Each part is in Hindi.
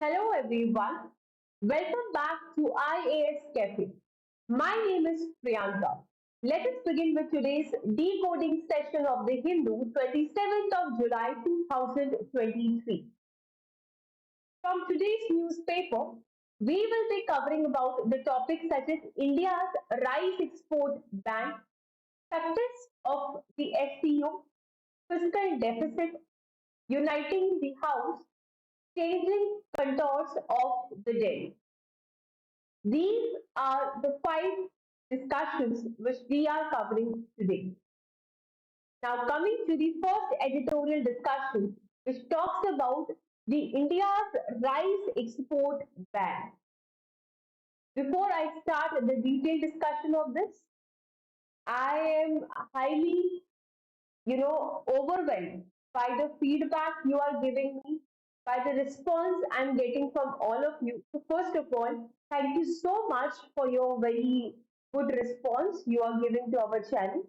Hello everyone, welcome back to IAS Cafe. My name is Priyanka. Let us begin with today's decoding session of the Hindu, 27th of July 2023. From today's newspaper, we will be covering about the topics such as India's rice export ban, success of the SCO, fiscal deficit, uniting the House, changing contours of the day. These are the five discussions which we are covering today. Now, coming to the first editorial discussion, which talks about the India's rice export ban. Before I start the detailed discussion of this, I am highly, overwhelmed by the feedback you are giving me, by the response I'm getting from all of you. So, first of all, thank you so much for your very good response you are giving to our channel.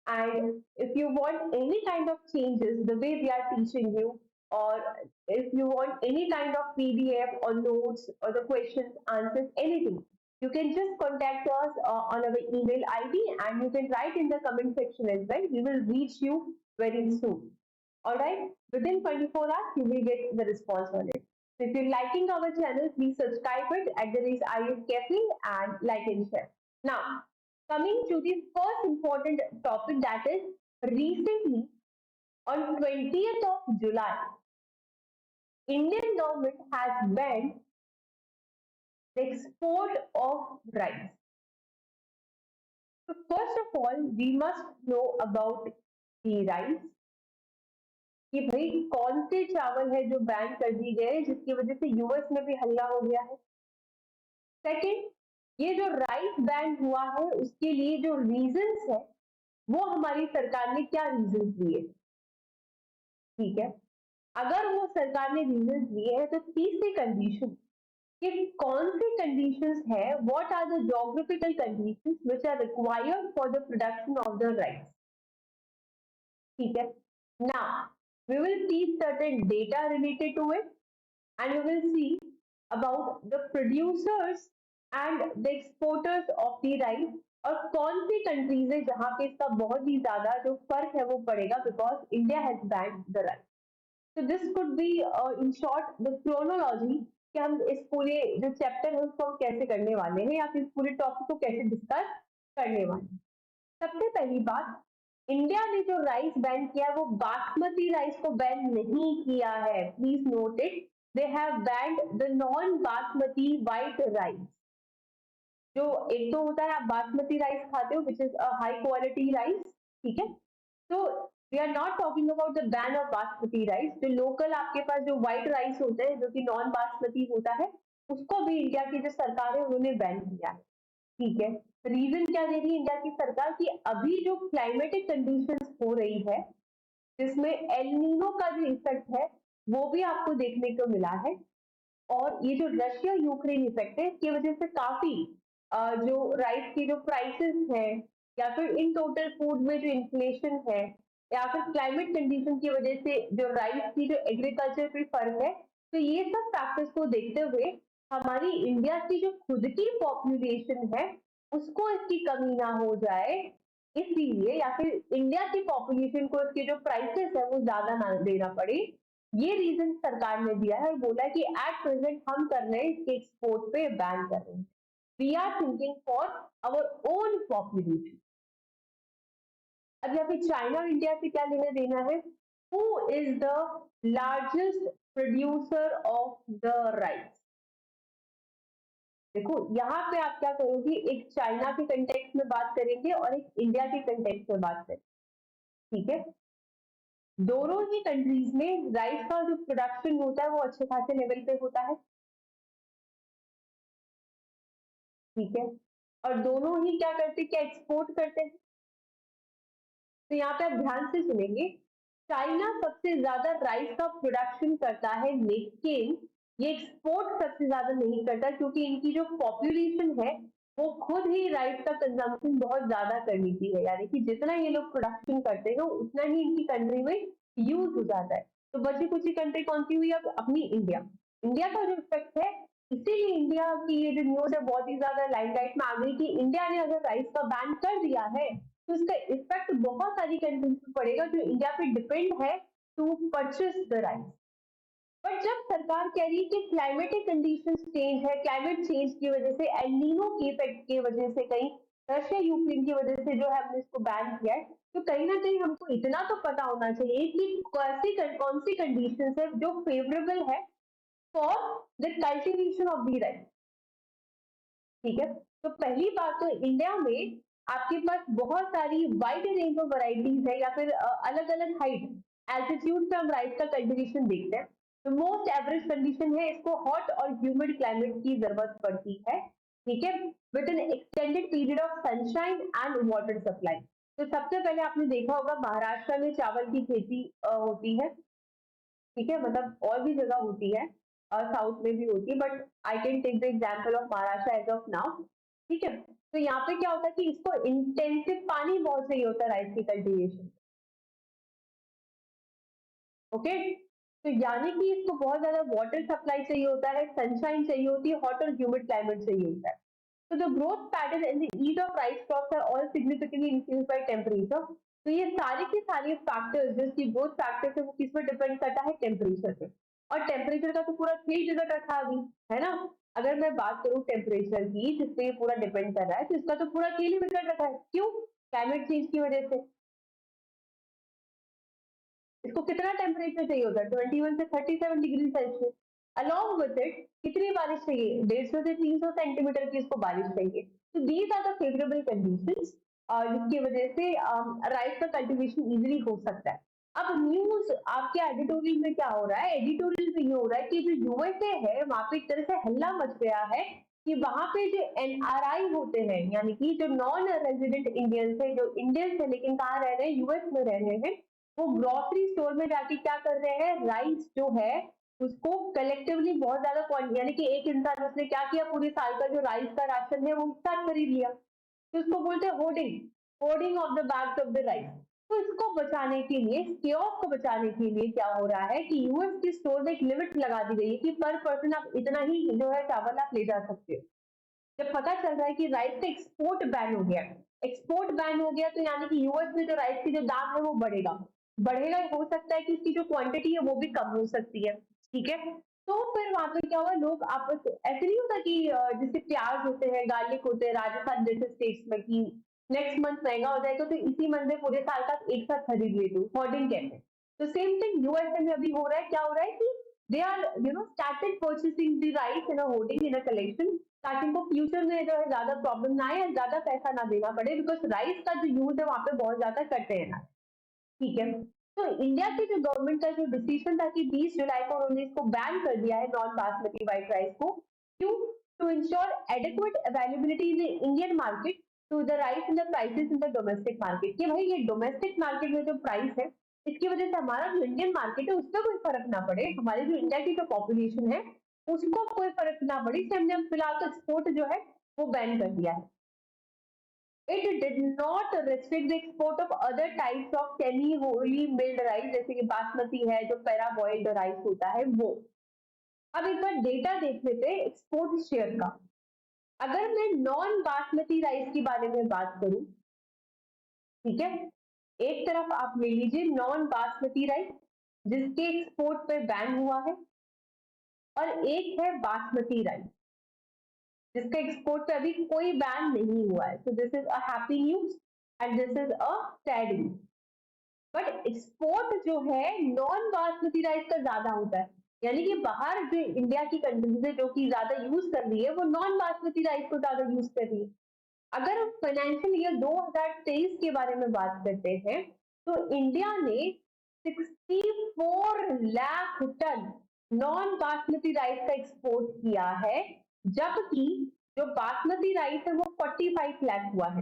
And if you want any kind of changes, the way we are teaching you, or if you want any kind of PDF or notes or the questions, answers, anything, you can just contact us on our email ID and you can write in the comment section as well. We will reach you very soon. All right, within 24 hours, you will get the response on it. So if you're liking our channel, please subscribe it at the rate IS Cafe and like and share. Now, coming to the first important topic, that is recently on 20th of July, Indian government has banned the export of rice. So first of all, we must know about the rice कि भाई कौन से चावल है जो बैन कर दिए गए जिसकी वजह से यूएस में भी हल्ला हो गया है। सेकंड, ये जो राइस बैन हुआ है उसके लिए जो रीजंस है वो हमारी सरकार ने क्या रीजंस दिए, ठीक है। अगर वो सरकार ने रीजंस दिए हैं तो तीसरी कंडीशन कि कौन सी कंडीशंस है, what are the geographical conditions which are required for the production of the rice, ठीक है। Now we will see certain data related to it and we will see about the producers and the exporters of the rice और कौन सी कंट्रीज है जहां पे इसका बहुत ही ज्यादा जो फर्क है वो पड़ेगा because India has banned the rice. तो this could be in short the chronology कि हम इस पूरे जो चैप्टर है उसको हम कैसे करने वाले हैं या फिर इस पूरे टॉपिक को कैसे डिस्कस करने वाले हैं। सबसे पहली बात, इंडिया ने जो राइस बैन किया वो बासमती राइस को बैन नहीं किया है, please note it. They have banned the non basmati white rice. जो एक तो होता है आप बासमती राइस खाते हो which is a high quality rice, ठीक है। तो we are not talking about the ban of basmati rice. जो लोकल आपके पास जो व्हाइट राइस होते हैं जो कि नॉन बासमती होता है उसको भी इंडिया की जो सरकार है उन्होंने बैन किया है, ठीक है। रीजन क्या दे रही है इंडिया की सरकार की अभी जो क्लाइमेटिक कंडीशंस हो रही है जिसमें एल नीनो का जो इफेक्ट है वो भी आपको देखने को मिला है और ये जो रशिया यूक्रेन इफेक्ट है इसकी वजह से काफी जो राइस की जो प्राइसेस हैं या फिर इन टोटल फूड में जो इन्फ्लेशन है या फिर क्लाइमेट कंडीशन की वजह से जो राइस की जो एग्रीकल्चर पे फर्क है, तो ये सब फैक्टर्स को देखते हुए हमारी इंडिया की जो खुद की पॉपुलेशन है उसको इसकी कमी ना हो जाए इसलिए या फिर इंडिया की पॉपुलेशन को इसके जो प्राइसेस है वो ज्यादा ना देना पड़े, ये रीजन सरकार ने दिया है और बोला है कि एट प्रेजेंट हम कर रहे हैं इसके एक्सपोर्ट पे बैन कर रहे हैं। We are thinking for our own population. अब यहाँ पे चाइना और इंडिया से क्या लेना देना है, who is the largest producer of the rice. देखो यहाँ पे आप क्या करोगे, एक चाइना के कंटेक्स्ट में बात करेंगे और एक इंडिया के कंटेक्स्ट में बात करेंगे, ठीक है। दोनों ही कंट्रीज में राइस का जो प्रोडक्शन होता है वो अच्छे खासे लेवल पे होता है, ठीक है। और दोनों ही क्या करते हैं, क्या एक्सपोर्ट करते हैं। तो यहाँ पे आप ध्यान से सुनेंगे, चाइना सबसे ज्यादा राइस का प्रोडक्शन करता है लेकिन ये एक्सपोर्ट सबसे ज्यादा नहीं करता क्योंकि इनकी जो पॉपुलेशन है वो खुद ही राइस का कंजम्पशन बहुत ज्यादा कर लेती है, यानी कि जितना ये लोग प्रोडक्शन करते हैं उतना ही इनकी कंट्री में यूज हो जाता है। तो बची कुछ ही कंट्री कौन सी हुई अब अपनी इंडिया। इंडिया का जो इफेक्ट है, इसीलिए इंडिया की ये जो न्यूज है बहुत ही ज्यादा लाइमलाइट में आ गई कि इंडिया ने अगर राइस का बैन कर दिया है तो इसका इफेक्ट बहुत सारी कंट्रीज पे पड़ेगा जो इंडिया पे डिपेंड है to purchase the rice. But जब सरकार कह रही है कि क्लाइमेटिक कंडीशन चेंज है, क्लाइमेट चेंज की वजह से, एल नीनो के इफेक्ट की वजह से, कहीं रशिया यूक्रेन की वजह से जो है हमने इसको बैन किया है, तो कहीं ना कहीं हमको इतना तो पता होना चाहिए कि कौन सी कंडीशन है जो फेवरेबल है for the cultivation of the rice. ठीक है, तो पहली बात तो इंडिया में आपके पास बहुत सारी वाइड रेंज ऑफ वैरायटीज है, या फिर अलग अलग हाइट एल्टीट्यूड पे हम राइस का कल्टीवेशन देखते हैं। तो मोस्ट एवरेज कंडीशन है, इसको हॉट और ह्यूमिड क्लाइमेट की जरूरत पड़ती है। ठीक है, with N extended period of sunshine and water supply. तो सबसे पहले आपने देखा होगा महाराष्ट्र में चावल की खेती होती है। ठीक है, मतलब और भी जगह होती है, साउथ में भी होती है, but I can take the example of Maharashtra as of now. ठीक है, तो यहाँ पे क्या होता है कि इसको इंटेंसिव पानी बहुत चाहिए होता है राइस की कल्टीवेशन। ओके, तो यानी कि इसको बहुत ज्यादा वाटर सप्लाई चाहिए होता है, सनशाइन चाहिए होती है, हॉट और ह्यूमिड क्लाइमेट चाहिए होता है। So the growth pattern and the yield of rice crops are all significantly influenced by temperature. तो ये सारे के सारे फैक्टर्स, जिसकी ग्रोथ फैक्टर्स है वो किस पर डिपेंड करता है, टेम्परेचर पे। और टेम्परेचर का तो पूरा खेल डिपेंड रखा अभी, है ना। अगर मैं बात करूं टेम्परेचर की जिसपे ये पूरा डिपेंड कर रहा है, तो इसका तो पूरा खेल ही बिगड़ रखा है। क्यों? क्लाइमेट चेंज की वजह से। इसको कितना टेम्परेचर चाहिए होता है, 21 से 37 degree Celsius. Along with it कितनी बारिश चाहिए, 150 से 300 सेंटीमीटर की इसको बारिश चाहिए। तो these are the favourable conditions जिसकी वजह से राइस का कल्टीवेशन इजीली हो सकता है। अब न्यूज आपके एडिटोरियल में क्या हो रहा है, एडिटोरियल में ये हो रहा है कि जो यूएसए है वहां पे एक तरह से हल्ला मच गया है कि वहां पे जो एनआरआई होते हैं, यानी कि जो नॉन रेजिडेंट इंडियंस है, जो इंडियंस है लेकिन कहाँ रह रहे हैं, यूएस में रह रहे हैं, वो ग्रोसरी स्टोर में जाके क्या कर रहे हैं, राइस जो है उसको कलेक्टिवली बहुत ज्यादा, यानी कि एक इंसान उसने क्या किया, पूरे साल का जो राइस का राशन है वो एक साथ खरीद लिया। तो इसको बोलते हैं hoarding, hoarding of the bags of the rice. तो इसको बचाने के लिए, केओस को बचाने के लिए क्या हो रहा है कि यूएस की स्टोर में एक लिमिट लगा दी गई है कि पर पर्सन आप इतना ही जो है चावल आप ले जा सकते हो। जब पता चल रहा है कि राइस का एक्सपोर्ट बैन हो गया, एक्सपोर्ट बैन हो गया, तो यानी कि यूएस में जो राइस की जो दाम है वो बढ़ेगा, बढ़ेगा, हो सकता है कि इसकी जो क्वांटिटी है वो भी कम हो सकती है। ठीक है, तो फिर वहां पे क्या हुआ, लोग आपस, ऐसे नहीं होता कि जैसे प्याज होते हैं, गार्लिक होते हैं राजस्थान जैसे स्टेट्स में, कि नेक्स्ट मंथ महंगा हो जाएगा तो इसी मंथ में पूरे साल का एक साथ खरीद ले लो, होर्डिंग कहते हैं। तो सेम थिंग यूएसए में अभी हो रहा है, क्या हो रहा है कि they are started purchasing the rice in a hoarding, in a collection, ताकि इनको फ्यूचर में जो है ज्यादा प्रॉब्लम ना आए या ज्यादा पैसा ना देना पड़े, बिकॉज राइस का जो यूज है वहां पे बहुत ज्यादा करते हैं ना। ठीक है, तो इंडिया की जो गवर्नमेंट का जो डिसीजन था कि 20 जुलाई को उन्होंने इसको बैन कर दिया है नॉन बासमती व्हाइट राइस को। क्यों? To ensure adequate availability in the Indian market to the rice in the prices in the domestic market, कि भाई ये डोमेस्टिक मार्केट में जो प्राइस है इसकी वजह से हमारा जो इंडियन मार्केट है उसका कोई फर्क ना पड़े, हमारी जो इंडिया की जो पॉपुलेशन है उसको कोई फर्क ना पड़े, इसलिए हमने फिलहाल तो एक्सपोर्ट जो है वो बैन कर दिया है। It did not restrict the export of other types of semi wholly milled rice, जैसे कि बासमती है, जो पैरा बॉइल्ड राइस होता है वो। अब एक बार डेटा देख लेते हैं एक्सपोर्ट शेयर का। अगर मैं नॉन बासमती राइस के बारे में बात करूं, ठीक है, एक तरफ आप ले लीजिए नॉन बासमती राइस जिसके एक्सपोर्ट पे बैन हुआ है, और एक है बासमती राइस जिसका एक्सपोर्ट पे अभी कोई बैन नहीं हुआ है। So this is a happy news and this is a sad news. But export जो है नॉन बासमती राइस का ज्यादा होता है, यानी कि बाहर जो इंडिया की कंट्रीज है जो कि ज्यादा यूज कर रही है वो नॉन बासमती राइस को ज्यादा यूज कर रही है। अगर हम फाइनेंशियल ईयर 2023 के बारे में बात करते हैं, तो इंडिया ने 64 lakh tonne non basmati rice का एक्सपोर्ट किया है, जबकि जो बासमती राइस है वो 45 लाख हुआ है।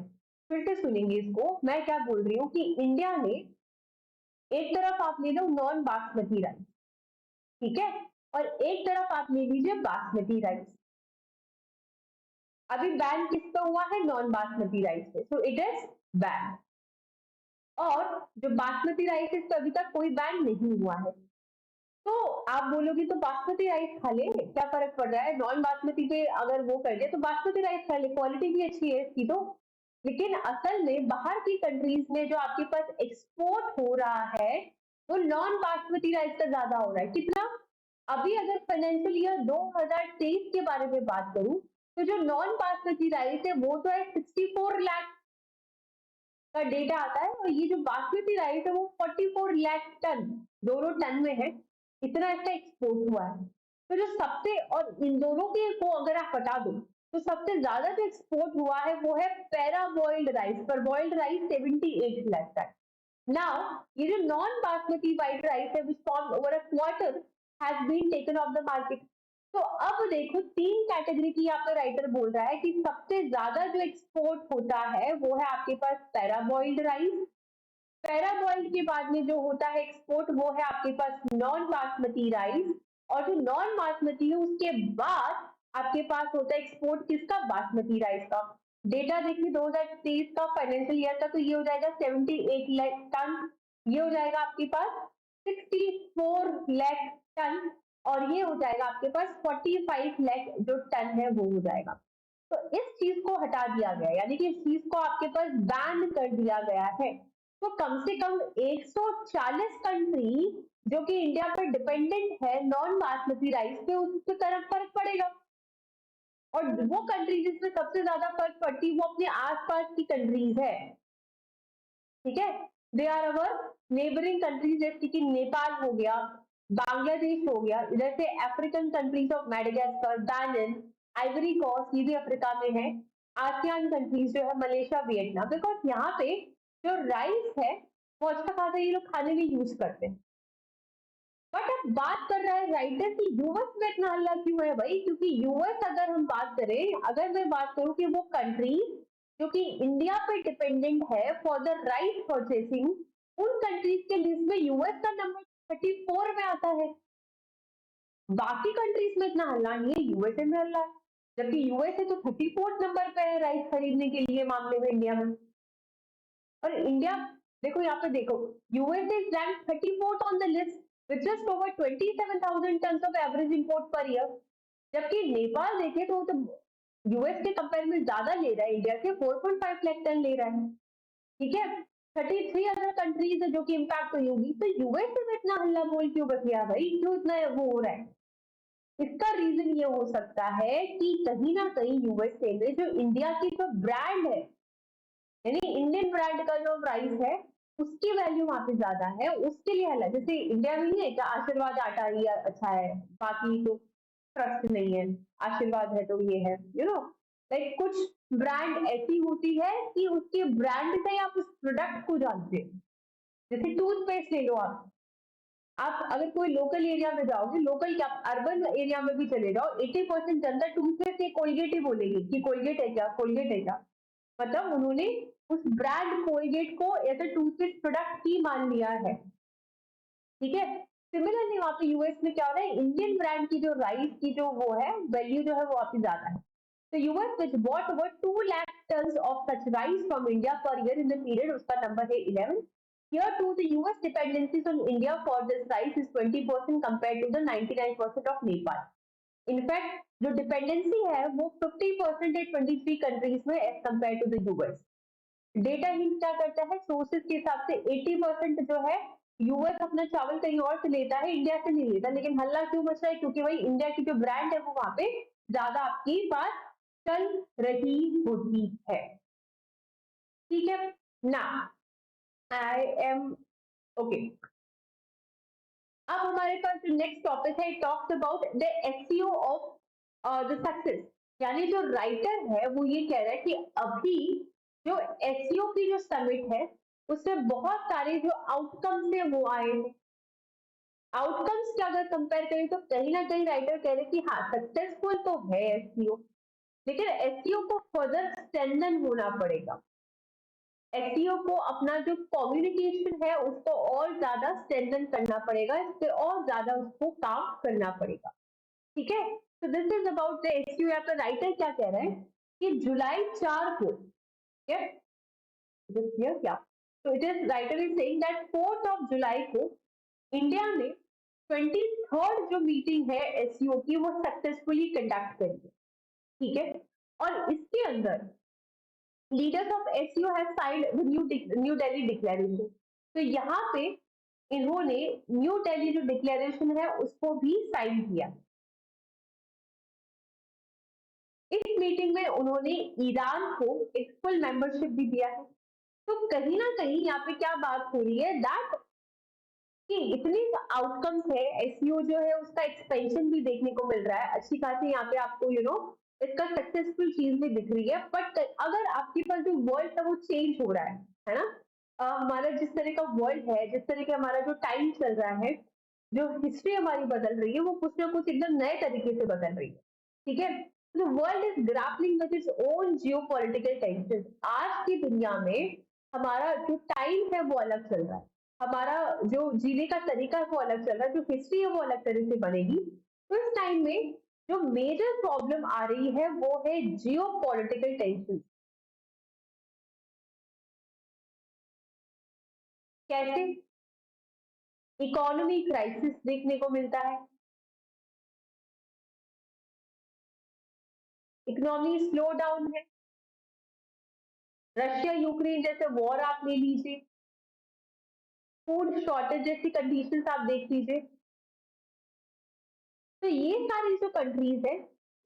फिर से सुनेंगे इसको, मैं क्या बोल रही हूँ कि इंडिया ने, एक तरफ आप ले लो नॉन बासमती राइस, ठीक है, और एक तरफ आप ले लीजिए बासमती राइस। अभी बैन किस पे हुआ है, नॉन बासमती राइस पे, सो इट इज बैन। और जो बासमती राइस है इस पे अभी तक कोई बैन नहीं हुआ है। तो आप बोलोगे तो बासमती राइस खा ले, क्या फर्क पड़ रहा है, नॉन बासमती पे अगर वो कर दे तो बासमती राइस खा ले, क्वालिटी भी अच्छी है इसकी तो। लेकिन असल में बाहर की कंट्रीज में जो आपके पास एक्सपोर्ट हो रहा है वो नॉन बासमती राइस का ज्यादा हो रहा है। कितना? अभी अगर फाइनेंशियल ईयर 2023 के बारे में बात करूं तो जो नॉन बासमती राइस है वो तो है 64 लाख का डेटा आता है, और ये जो बासमती राइस है वो 44 लाख टन, दोनों टन में है, इतना इसका एक्सपोर्ट हुआ है। तो जो सबसे, और इन दोनों के को अगर आप हटा दो तो सबसे ज्यादा जो एक्सपोर्ट हुआ है वो है parboiled rice, parboiled rice 78 lakh tonne. Now, ये जो non basmati white rice है which formed over a quarter has been taken off the market. तो अब देखो तीन कैटेगरी की आपका राइटर बोल रहा है कि सबसे ज्यादा जो एक्सपोर्ट होता है वो है आपके पास पैराबॉइल्ड राइस, पैराबॉइल्ड के बाद में जो होता है एक्सपोर्ट वो है आपके पास नॉन बासमती राइस, और जो नॉन बासमती है उसके बाद आपके पास होता है एक्सपोर्ट किसका, बासमती राइस का। डेटा देखिए 2023 का फाइनेंशियल ईयर का, तो ये हो जाएगा 78 लाख टन, ये हो जाएगा आपके पास 64 लाख टन, और ये हो जाएगा आपके पास 45 लाख जो टन है वो हो जाएगा। तो इस चीज को हटा दिया गया, यानी कि इस चीज को आपके पास बैन कर दिया गया है। तो कम से कम 140 कंट्री जो कि इंडिया पर डिपेंडेंट है नॉन बासमती राइस पे, उसके तरफ फर्क पड़ेगा। और वो कंट्री जिसमें सबसे ज्यादा फर्क पड़ती है वो अपने आसपास की कंट्रीज है, ठीक है। They are our neighbouring countries, जैसे कि नेपाल हो गया, बांग्लादेश हो गया, इधर से African countries of Madagascar, Benin, Ivory Coast, ये भी अफ्रीका में है। आसियान कंट्रीज जो है मलेशिया, वियतनाम, बिकॉज यहाँ पे जो राइस है वो अच्छा खासा ये लोग खाने में यूज करते हैं। बट अब बात कर रहा है राइटर की यूएस में इतना हल्ला क्यों है भाई, क्योंकि यूएस अगर हम बात करें, अगर मैं बात करूं कि वो कंट्री जो कि इंडिया पे डिपेंडेंट है फॉर द राइस परचेसिंग, उन कंट्रीज के लिस्ट में यूएस का नंबर 34 में आता है। बाकी कंट्रीज में इतना हल्ला नहीं है, यूएसए में हल्ला है, जबकि यूएसए तो 34 नंबर पे है राइस खरीदने के लिए मामले में इंडिया में। और इंडिया, देखो यहाँ पे देखो, USA is rank 34th on the list with just over 27,000 tons of average import per year, जबकि नेपाल देखे तो यूएस के कंपेयर में ज्यादा ले रहा है, इंडिया से 4.5 लाख टन ले रहा है, ठीक है। 33 अदर कंट्रीज है जो कि इम्पैक्ट हुई होगी, तो यूएस में इतना हल्ला बोल क्यों बच गया भाई, क्यों इतना वो हो रहा है? इसका रीजन ये हो सकता है कि कहीं ना कहीं यूएसए में जो इंडिया की जो ब्रांड है, यानी इंडियन ब्रांड का जो प्राइस है उसकी वैल्यू वहां पे ज्यादा है, उसके लिए अलग, जैसे इंडिया में नहीं है क्या आशीर्वाद आटा ही अच्छा है, बाकी तो ट्रस्ट नहीं है, आशीर्वाद है तो ये है, लाइक कुछ ब्रांड ऐसी होती है कि उसके ब्रांड से आप उस प्रोडक्ट को जानते हैं। जैसे टूथपेस्ट ले लो आप अगर कोई लोकल एरिया में जाओगे, लोकल क्या अर्बन एरिया में भी चले जाओ, 80% जनता टूथपेस्ट से कोलगेट ही बोलेगी कि कोलगेट है क्या, कोलगेट है क्या, मतलब उन्होंने उस ब्रांड कोलगेट को एज अ टूथपेस्ट प्रोडक्ट ही मान लिया है, ठीक है। सिमिलरली वहां पे यूएस में क्या हो रहा है, इंडियन ब्रांड की जो राइस की जो वो है वैल्यू जो है वो काफी ज्यादा है। तो US which bought over 2 lakh tonnes of such rice from India per year in the period, उसका नंबर है 11। Here too, the US dependencies on India for this rice is 20% compared to the 99% of Nepal. In fact जो डिपेंडेंसी है वो 50% है 23 कंट्रीज में as compare to the US. Data hint क्या करता है, सोर्सेज के हिसाब से 80% जो है यूएस अपना चावल कहीं और से लेता है, इंडिया से नहीं लेता, लेकिन हल्ला क्यों मच रहा है, क्योंकि भाई इंडिया की जो ब्रांड है वो वहां पे ज्यादा आपकी बात चल रही होती है, ठीक है ना। I am okay. अब हमारे पास जो नेक्स्ट टॉपिक है, talks about the SEO of the success, यानी जो राइटर है वो ये कह रहा है कि अभी जो एसईओ की जो समिट है उसमें बहुत सारे जो आउटकम्स है वो आए हैं। आउटकम्स का अगर कंपेयर करें तो कहीं ना कहीं राइटर कह रहे हैं कि हाँ सक्सेसफुल तो है एसईओ, लेकिन एसईओ को फर्दर स्ट्रेंथन होना पड़ेगा। एसईओ को अपना जो कम्युनिकेशन है उसको और ज्यादा स्ट्रेंथन करना पड़ेगा, इस पे और ज्यादा उसको काम करना पड़ेगा, ठीक है। तो this is about the SEO. या तो राइटर क्या कह रहे हैं कि जुलाई 4 को, क्या, तो it is writer is saying that 4th of जुलाई को इंडिया ने 23rd जो मीटिंग है एससीओ की वो सक्सेसफुली कंडक्ट करेंगे, ठीक है। और इसके अंदर leaders of SCO have signed the new Delhi declaration. तो यहाँ पे इन्होंने न्यू दिल्ली जो डिक्लेरेशन है उसको भी साइन किया। इस मीटिंग में उन्होंने ईरान को एक फुल मेंबरशिप भी दिया है। तो कहीं ना कहीं यहाँ पे क्या बात हो रही है दैट कि इतनी आउटकम्स है, एसईओ जो है उसका एक्सपेंशन भी देखने को मिल रहा है अच्छी खासी, यहाँ पे आपको इसका सक्सेसफुल चीज भी दिख रही है। बट अगर आपके पास जो वर्ल्ड है वो चेंज हो रहा है ना, हमारा जिस तरह का वर्ल्ड है, जिस तरह का हमारा जो टाइम चल रहा है, जो हिस्ट्री हमारी बदल रही है, वो कुछ ना कुछ एकदम नए तरीके से बदल रही है, ठीक है। The world is grappling with its own geopolitical tensions. आज की दुनिया में हमारा जो टाइम है वो अलग चल रहा है, हमारा जो जीने का तरीका है वो अलग चल रहा है, जो हिस्ट्री है वो अलग तरह से बनेगी। तो इस टाइम में जो मेजर प्रॉब्लम आ रही है वो है जियो पॉलिटिकल टेंशन। कैसे? इकोनॉमी क्राइसिस देखने को मिलता है, इकोनॉमी स्लो डाउन है, रशिया यूक्रेन जैसे वॉर आप ले लीजिए, फूड शॉर्टेज जैसी कंडीशंस आप देख लीजिए। तो ये सारी जो कंट्रीज है,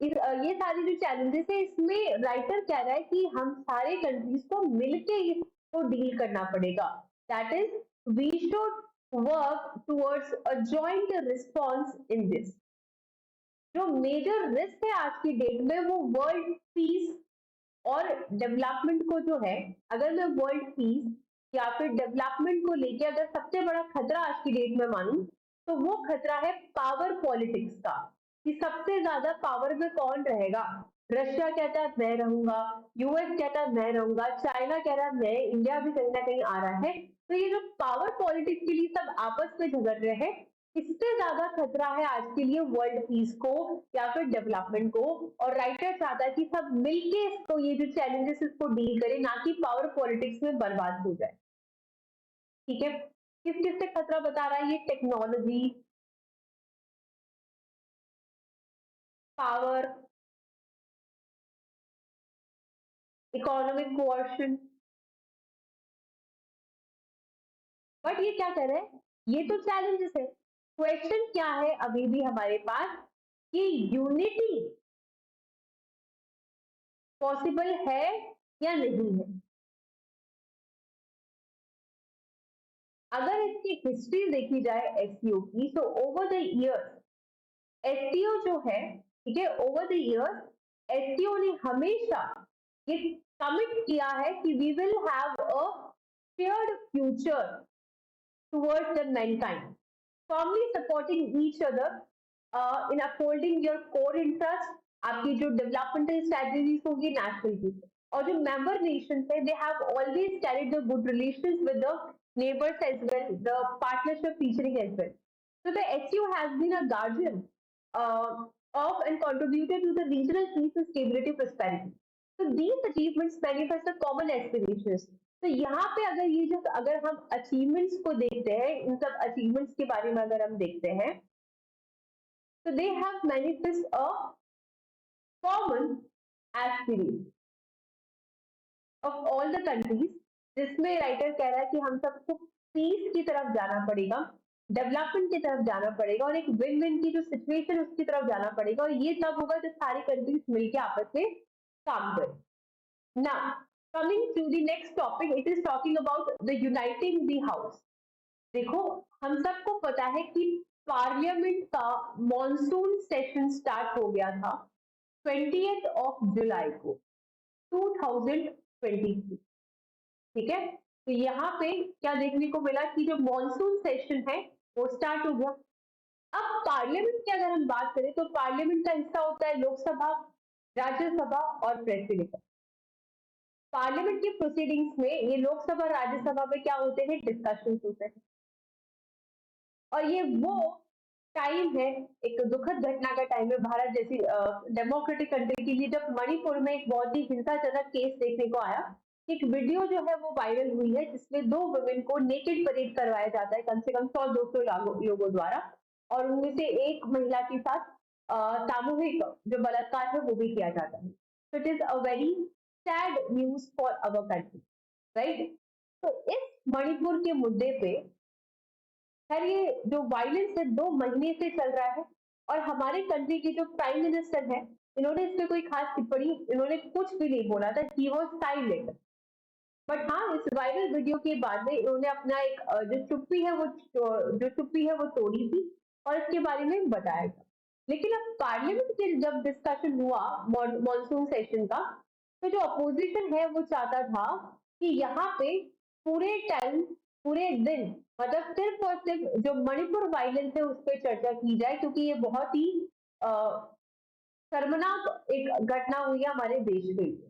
ये सारी जो चैलेंजेस है, इसमें राइटर कह रहा है कि हम सारे कंट्रीज को मिलके इसको डील करना पड़ेगा। That is we should work towards a joint response in this. जो मेजर रिस्क है आज की डेट में वो वर्ल्ड पीस और डेवलपमेंट को जो है, अगर मैं वर्ल्ड पीस या फिर डेवलपमेंट को लेके अगर सबसे बड़ा खतरा आज की डेट में मानूं तो वो खतरा है पावर पॉलिटिक्स का, कि सबसे ज्यादा पावर में कौन रहेगा। रशिया कहता है मैं रहूंगा, यूएस कहता है मैं रहूंगा, चाइना कह रहा है मैं, इंडिया भी कहीं ना कहीं आ रहा है। तो ये जो पावर पॉलिटिक्स के लिए सब आपस में झगड़ रहे हैं, इससे ज्यादा खतरा है आज के लिए वर्ल्ड पीस को या फिर डेवलपमेंट को। और राइटर चाहता है कि सब मिलके इसको, ये जो चैलेंजेस इसको डील करें, ना कि पावर पॉलिटिक्स में बर्बाद हो जाए, ठीक है। किस किस से खतरा बता रहा है ये? Technology, power, economic coercion. But ये क्या कह रहे हैं, ये तो चैलेंजेस है, क्वेश्चन क्या है अभी भी हमारे पास कि यूनिटी पॉसिबल है या नहीं है। अगर इसकी हिस्ट्री देखी जाए एससीओ की, तो ओवर द इयर्स एससीओ जो है, ठीक है, ओवर द इयर्स एससीओ ने हमेशा ये कमिट किया है कि we will have a shared future towards the mankind, firmly supporting each other in upholding your core interest। आपकी जो डेवलपमेंटल स्ट्रेटजीज होगी नेशनल की, और जो मेंबर नेशन है they have always carried the good relations with the neighbors as well, the partnership featuring as well। So the SU has been a guardian of and contributed to the regional peace and stability prosperity। So these achievements manifest a common aspirations। तो यहाँ पे अगर ये जो, अगर हम अचीवमेंट्स को देखते हैं, इन सब अचीवमेंट्स के बारे में अगर हम देखते हैं, तो they have manifest a common aspiration of all the countries, जिसमें राइटर कह रहा है कि हम सबको पीस की तरफ जाना पड़ेगा, डेवलपमेंट की तरफ जाना पड़ेगा, और एक विन विन की जो सिचुएशन उसकी तरफ जाना पड़ेगा। और ये तब होगा जब सारी कंट्रीज मिलकर आपस में काम करें। Now, coming to the next topic, it is talking about the uniting the house। देखो, हम सबको पता है कि पार्लियामेंट का मॉनसून सेशन स्टार्ट हो गया था 20th जुलाई को 2023, ठीक है। तो यहाँ पे क्या देखने को मिला कि जो मॉनसून सेशन है वो स्टार्ट हो गया। अब पार्लियामेंट की अगर हम बात करें तो पार्लियामेंट का हिस्सा होता है लोकसभा, राज्यसभा और प्रेसिडेंट। पार्लियामेंट की प्रोसीडिंग्स में ये लोकसभा राज्यसभा में क्या होते हैं, डिस्कशन होते हैं। और ये वो टाइम है, एक दुखद घटना का टाइम है भारत जैसी डेमोक्रेटिक कंट्री के लिए, जब मणिपुर में एक बहुत ही हिंसाजनक केस देखने को आया। एक वीडियो जो है वो वायरल हुई है जिसमें 2 वुमेन को नेकेड परेड करवाया जाता है कम से कम 100-200 लोगों द्वारा। और उनमें से एक महिला के साथ सामूहिक जो बलात्कार है वो भी किया जाता है। So it is a very sad news for our country, right? तो इस मणिपुर के मुद्दे पे खैर ये जो वायलेंस है 2 महीने से चल रहा है और हमारे कंट्री के जो प्राइम मिनिस्टर है इन्होंने इस पे कोई खास टिप्पणी इन्होंने कुछ भी नहीं बोला था, ही वाज साइलेंट। बट हाँ, इस वायरल वीडियो के बाद में इन्होंने अपना एक जो चुप्पी है वो तोड़ी थी और इसके बारे में बताया था। लेकिन अब पार्लियामेंट के जब डिस्कशन हुआ मॉनसून सेशन का, तो जो अपोजिशन है वो चाहता था कि यहाँ पे पूरे टाइम पूरे दिन मतलब सिर्फ और सिर्फ जो मणिपुर वायलेंस है उस पर चर्चा की जाए, क्योंकि ये बहुत ही अ, शर्मनाक एक घटना हुई है हमारे देश के लिए।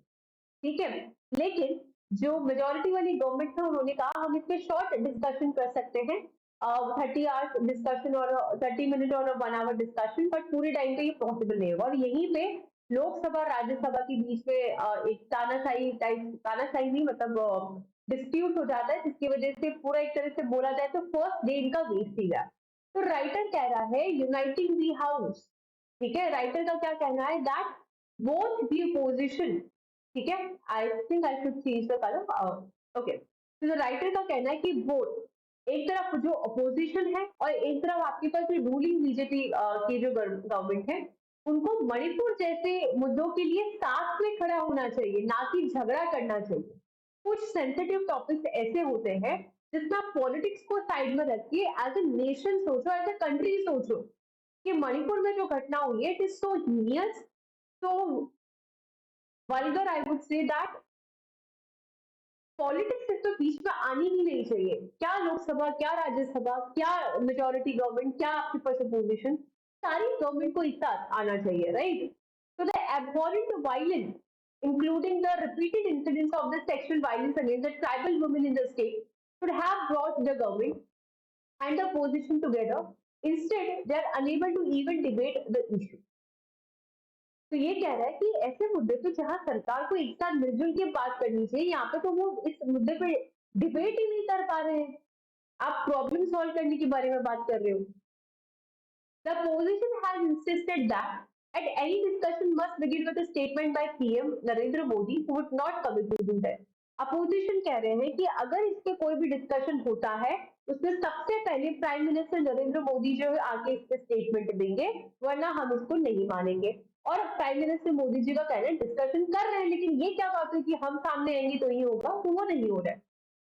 ठीक है, लेकिन जो मेजोरिटी वाली गवर्नमेंट है उन्होंने कहा हम इस पे शॉर्ट डिस्कशन कर सकते हैं, 30 आवर्स डिस्कशन और 30 मिनट और 1 आवर डिस्कशन, बट पूरे टाइम पे ये पॉसिबल नहीं होगा। और यहीं पे लोकसभा राज्यसभा के बीच में एक तानाशाही टाइप, तानाशाही नहीं मतलब डिस्प्यूट हो जाता है, जिसकी वजह से पूरा एक तरह से बोला जाए तो फर्स्ट डे इनका वेस्ट ही गया। तो राइटर कह रहा है यूनाइटिंग दी हाउस, ठीक है, राइटर का क्या कहना है दैट बोथ दी पोजिशन, ठीक है, I think I should change the colour, okay, तो राइटर का कहना है कि बोथ, एक तरफ जो अपोजिशन है और एक तरफ आपके पास जो रूलिंग बीजेपी की जो गवर्नमेंट है, उनको मणिपुर जैसे मुद्दों के लिए साथ में खड़ा होना चाहिए, ना कि झगड़ा करना चाहिए। कुछ सेंसिटिव टॉपिक्स ऐसे होते हैं जिसमें आप पॉलिटिक्स को साइड में रखिए, एज ए नेशन सोचो, एज ए कंट्री सोचो कि मणिपुर में जो घटना हुई है it is so heinous, so vulgar, I would say that politics इसमें बीच में आनी ही नहीं चाहिए। क्या लोकसभा, क्या राज्यसभा, क्या मेजोरिटी गवर्नमेंट, क्या आपके पास अपोजिशन, सारी गवर्नमेंट को एक साथ आना चाहिए, right? So the abhorrent violence, including the repeated incidents of the sexual violence against the tribal women in the state, should have brought the government and the opposition together. Instead, they are unable to even debate the issue. तो ये कह रहा है कि ऐसे मुद्दे पे जहां सरकार को एक साथ मिलजुल के बात करनी चाहिए, यहाँ पे तो वो इस मुद्दे पे डिबेट ही नहीं कर पा रहे हैं। आप प्रॉब्लम सॉल्व करने के बारे में बात कर रहे हो। The opposition has insisted that at any discussion must begin with a statement by PM Narendra Modi who would not commit to do that. Opposition कह रहे हैं कि अगर इस पे कोई भी डिस्कशन होता है उसमें सबसे पहले प्राइम मिनिस्टर नरेंद्र मोदी जो है आके इस पे स्टेटमेंट देंगे, वरना हम इसको नहीं मानेंगे। और प्राइम मिनिस्टर मोदी जी का कहना है डिस्कशन कर रहे हैं, लेकिन ये क्या बात है कि हम सामने आएंगे तो ही होगा, तो वो नहीं हो रहा है।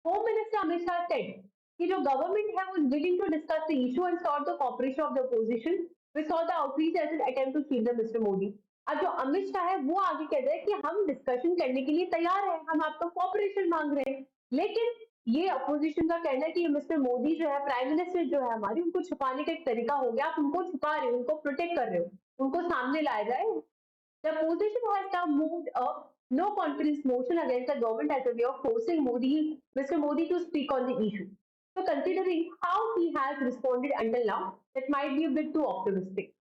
Home Minister Amit Shah said कि जो गवर्नमेंट है वो willing to discuss the issue and sought the cooperation of the opposition. We saw the outreach as an attempt to shield the Mr. Modi. अब जो अमित शाह है वो आगे कह रहे हैं कि हम डिस्कशन करने के लिए तैयार हैं, हम आपका कॉपरेशन मांग रहे हैं, लेकिन ये अपोजिशन का कहना है कि मिस्टर मोदी जो है, प्राइम मिनिस्टर जो है हमारी, उनको छुपाने का एक तरीका हो गया, आप उनको छुपा रहे हो, उनको प्रोटेक्ट कर रहे हो, उनको सामने लाया जाए। The opposition has now moved a no confidence motion against the government as a way of forcing Mr. Modi to speak on the issue. So considering how he has responded until now, that might be a bit too optimistic.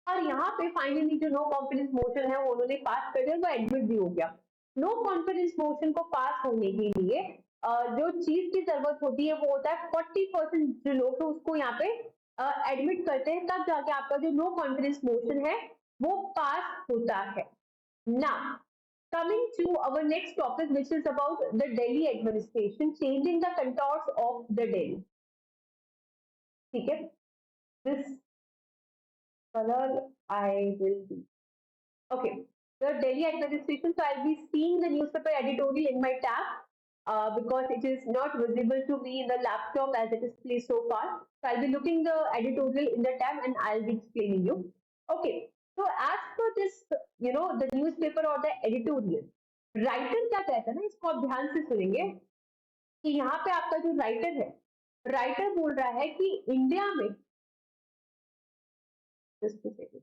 और यहाँ पे फाइनली जो नो कॉन्फिडेंस मोशन है वो उन्होंने पास कर दिया, वो एडमिट भी हो गया। नो कॉन्फिडेंस मोशन को पास होने के लिए जो चीज की जरूरत होती है वो होता है 40% जो लोग हैं उसको यहाँ पे एडमिट करते हैं, तब जाके आपका जो नो कॉन्फिडेंस मोशन है वो पास होता है। Now, coming to our next topic, which is about the Delhi administration changing the contours of the Delhi. ठीक है, this color I will be. Okay, the Delhi administration. So I'll be seeing the newspaper editorial in my tab because it is not visible to me in the laptop as it is placed so far. So I'll be looking the editorial in the tab and I'll be explaining you. Okay, so as per this, the newspaper or the editorial, writer क्या कहता है ना, इसको आप ध्यान से सुनेंगे कि यहाँ पे आपका जो राइटर है, राइटर बोल रहा है कि इंडिया में, just a second.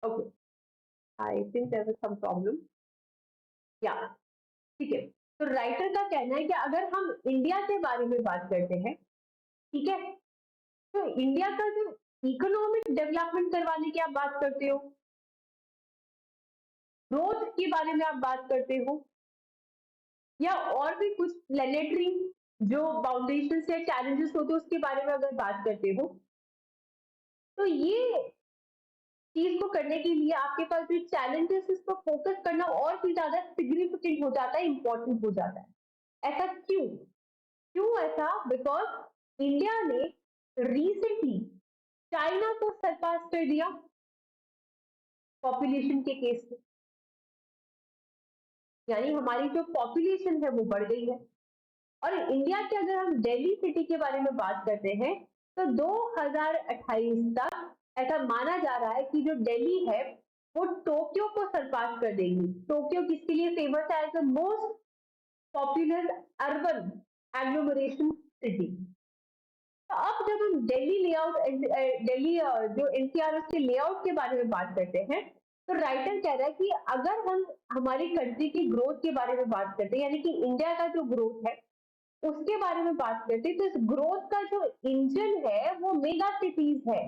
Okay, I think there was some problem. Yeah, ठीक है। तो राइटर का कहना है कि अगर हम इंडिया के बारे में बात करते हैं, ठीक है, तो इंडिया का जो इकोनॉमिक डेवलपमेंट करवाने की आप बात करते हो, ग्रोथ के बारे में आप बात करते हो, या और भी कुछ प्लेनेटरी जो फाउंडेशन या चैलेंजेस होते हैं उसके बारे में अगर बात करते हो, तो ये चीज को करने के लिए आपके पास जो चैलेंजेस इस पर फोकस करना और भी ज्यादा सिग्निफिकेंट हो जाता है, इंपॉर्टेंट हो जाता है। ऐसा क्यों? क्यों ऐसा? बिकॉज इंडिया ने रिसेंटली चाइना को सरपास कर दिया पॉपुलेशन के केस में, यानी हमारी जो पॉपुलेशन है वो बढ़ गई है। और इंडिया के अगर हम दिल्ली सिटी के बारे में बात करते हैं, तो 2028 तक ऐसा माना जा रहा है कि जो दिल्ली है वो टोक्यो को सरपास कर देगी। टोक्यो किसके लिए फेमस है? As the most popular urban agglomeration city. तो अब जब हम दिल्ली लेआउट, दिल्ली जो एनसीआर उसके लेआउट के बारे में बात करते हैं, तो राइटर कह रहा है कि अगर हम हमारी कंट्री की ग्रोथ के बारे में बात करते हैं, यानी कि इंडिया का जो ग्रोथ है उसके बारे में बात करते हैं, तो इस ग्रोथ का जो इंजन है वो मेगा सिटीज है,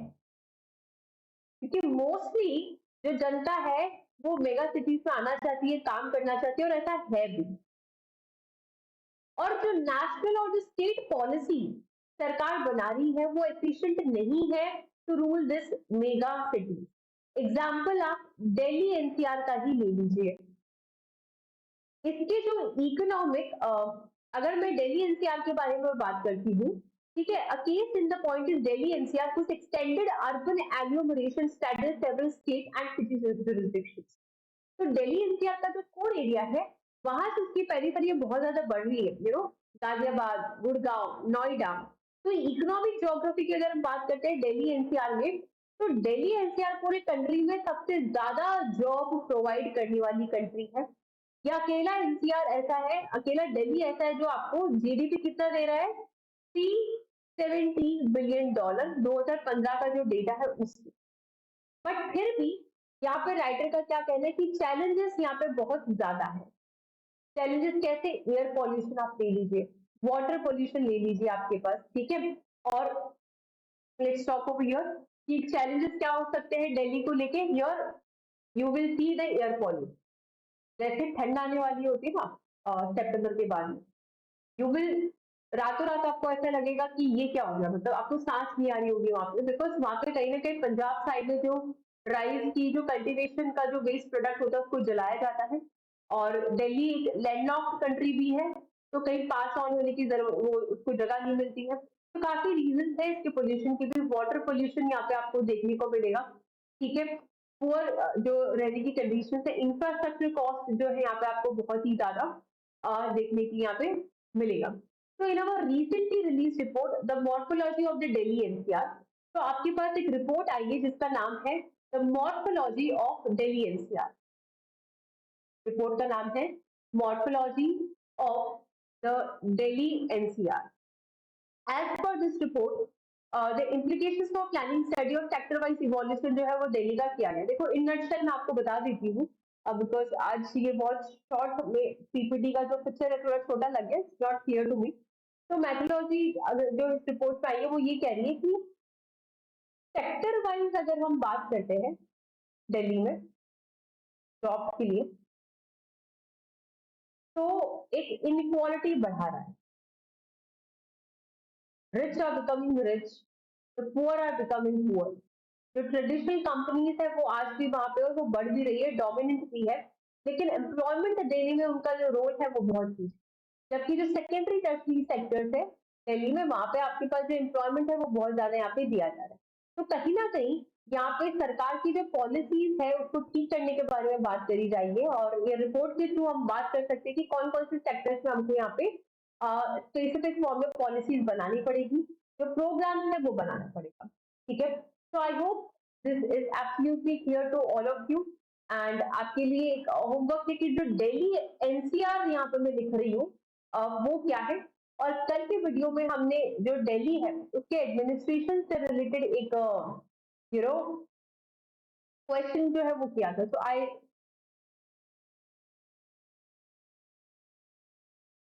क्योंकि मोस्टली जो जनता है वो मेगा सिटीज में आना चाहती है, काम करना चाहती है, और ऐसा है भी। और जो नेशनल और जो स्टेट पॉलिसी सरकार बना रही है वो एफिशिएंट नहीं है to rule this mega city. Example आप दिल्ली एनसीआर का ही ले लीजिए। इसके जो इकोनॉमिक, अगर मैं दिल्ली एनसीआर के बारे में बात करती हूँ, ठीक है, a case in the point is Delhi NCR कुछ extended urban agglomeration status several state and city jurisdictions. तो दिल्ली एनसीआर का जो कोर एरिया है वहां से उसकी पेरिफेरी बहुत ज्यादा बढ़ रही है, गाजियाबाद, गुड़गांव, नोएडा। तो इकोनॉमिक ज्योग्राफी की अगर हम बात करते हैं दिल्ली एनसीआर में, तो दिल्ली एनसीआर पूरे कंट्री में सबसे ज्यादा जॉब प्रोवाइड करने वाली कंट्री है। या अकेला एनसीआर ऐसा है, अकेला दिल्ली ऐसा है जो आपको जीडीपी कितना दे रहा है? $370 बिलियन 2015 का जो डेटा है उसकी। बट फिर भी यहाँ पे राइटर का क्या कहना है कि चैलेंजेस यहाँ पे बहुत ज्यादा है। चैलेंजेस कैसे? एयर पॉल्यूशन आप ले लीजिए, वाटर पॉल्यूशन ले लीजिए आपके पास, ठीक है। और लेट्स टॉक ओवर हियर कि चैलेंजेस क्या हो सकते हैं दिल्ली को लेके। Here you will see the air pollution, जैसे ठंड आने वाली होती है ना सितंबर के बाद में, यू विल रातों रात आपको ऐसा लगेगा कि ये क्या हो गया, मतलब आपको सांस नहीं आ रही होगी वहां पे, बिकॉज वहां पे कहीं ना कहीं पंजाब साइड में जो राइस की जो कल्टीवेशन का जो वेस्ट प्रोडक्ट होता है उसको जलाया जाता है। और दिल्ली एक लैंडलॉक्ड कंट्री भी है, तो कहीं पास ऑन होने की जरूरत, वो उसको जगह नहीं मिलती है। तो काफी रीजन है इसके पोल्यूशन के भी। वाटर पोल्यूशन यहाँ पे आपको देखने को मिलेगा, ठीक है। पुअर जो रहने की कंडीशन है, इंफ्रास्ट्रक्चर कॉस्ट जो है यहाँ पे आपको बहुत ही ज्यादा देखने की यहाँ पे मिलेगा। तो in our recently release report the morphology of the Delhi NCR, तो आपके पास एक रिपोर्ट आई है जिसका नाम है the morphology of Delhi NCR. Report का नाम है morphology of the Delhi NCR. As per this report, the implications for planning study of sector wise evolution जो है वो दिल्ली का किया गया। देखो इन नटशेल मैं आपको बता देती हूँ, बिकॉज आज ये बहुत शॉर्ट में पीपीटी का जो पिक्चर है थोड़ा छोटा लग गया, it's not clear to me. तो मेथोडोलॉजी जो इस रिपोर्ट में आई है वो ये कह रही है कि सेक्टर वाइज अगर हम बात करते हैं दिल्ली में जॉब के लिए, तो एक इनइक्वालिटी बढ़ा रहा है। Rich are becoming rich, the poor are becoming poor. जो ट्रेडिशनल कंपनीज है वो आज भी वहां पे और वो बढ़ भी रही है, डोमिनेंट भी है, लेकिन एम्प्लॉयमेंट देने में उनका जो रोल है वो बहुत ही। जबकि जो सेकेंडरी टर्शरी सेक्टर्स है दिल्ली में, वहां पे आपके पास जो एम्प्लॉयमेंट है वो बहुत ज्यादा यहाँ पे दिया जा रहा है। तो कहीं ना कहीं यहाँ पे सरकार की जो पॉलिसीज है उसको ठीक करने के बारे में बात करी जाएगी, और ये रिपोर्ट के थ्रू हम बात कर सकते हैं कि कौन कौन से सेक्टर्स में हमको यहाँ पे स्पेसिफिक फॉर्म में पॉलिसीज बनानी पड़ेगी, जो प्रोग्राम है वो बनाना पड़ेगा, ठीक है। So I hope this is absolutely clear to all of you. And आपके लिए एक होमवर्क है कि जो दिल्ली एनसीआर यहाँ पे मैं लिख रही हूँ वो क्या है। और कल के वीडियो में हमने जो दिल्ली है उसके एडमिनिस्ट्रेशन से रिलेटेड एक क्वेश्चन जो है वो किया था। सो आई